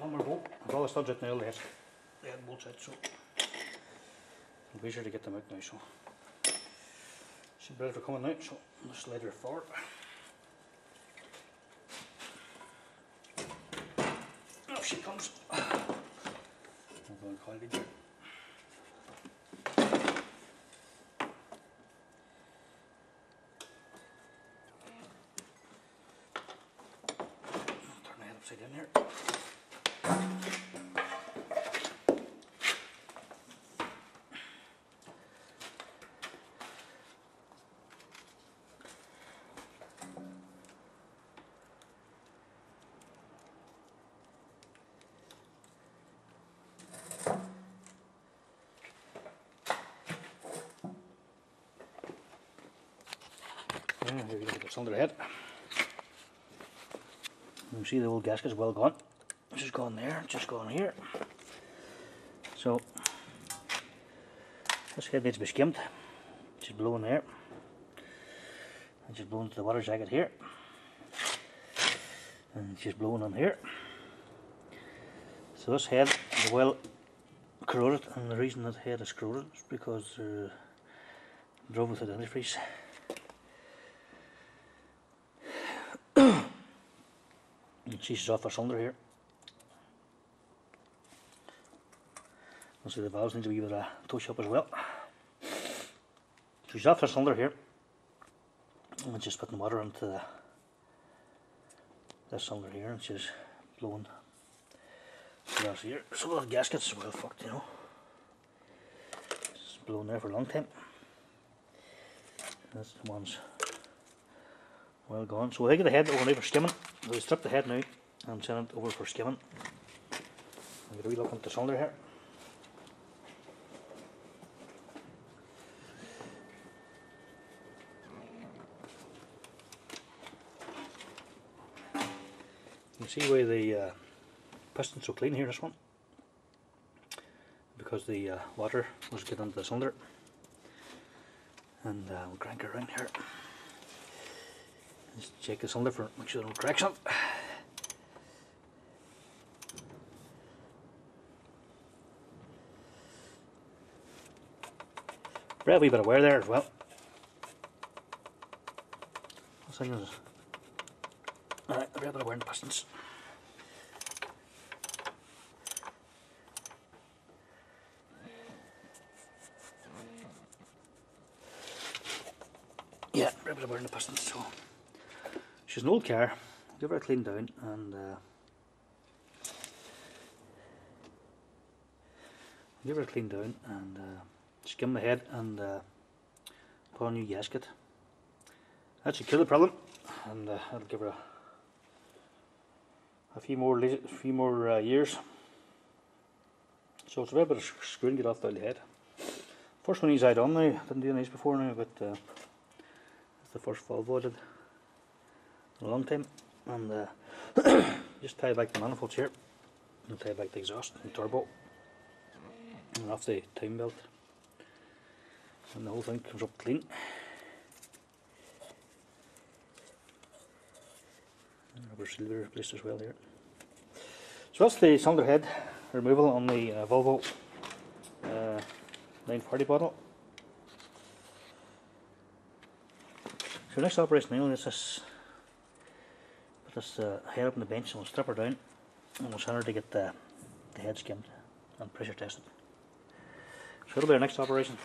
one more bolt. I've all the studs out now, the head bolts out, so it'll be easier to get them out now. So should be ready for coming out, so I'll just slide her forward. Off she comes. I'm going to call it again. Turn the head upside down here. Here we go, it's under the head. You can see the old gasket is well gone. It's just gone there, it's just gone here. So this head needs to be skimmed. It's just blowing there. It's just blowing to the water jacket here. And it's just blowing on here. So this head is well corroded, and the reason that head is corroded is because drove with the antifreeze. She's off her cylinder here. Also the valves need to be with a touch up as well. She's off her cylinder here. And it's just putting water into this cylinder here, and she's blowing gas here. So the gasket's well fucked, you know. It's blown there for a long time. That's the ones well gone. So we'll take the head over now for skimming. We'll strip the head now and send it over for skimming. I'll get a wee look into the cylinder here. You can see why the piston's so clean here, this one. Because the water was getting into the cylinder. And we'll crank it around here. Just check the cylinder for make sure there are no cracks on it. Right, a wee bit of wear there as well. Alright, a bit of wear in the pistons. Yeah, a bit of wear in the pistons. So she's an old car. Give her a clean down and skim the head and put a new gasket. That should kill the problem, and that'll give her a few more years. So it's a bit of screwing to get off the head. First one he's had on now. Didn't do these before now, but it's the first Volvo I did in a long time. And just tie back the manifolds here, and tie back the exhaust and turbo, and off the time belt, and the whole thing comes up clean. And rubber silver replaced as well here. So that's the cylinder head removal on the Volvo 940 model. So next operation now is this. Put this head up on the bench, and we'll strip her down, and we'll send her to get the head skimmed and pressure tested. So that'll be our next operation.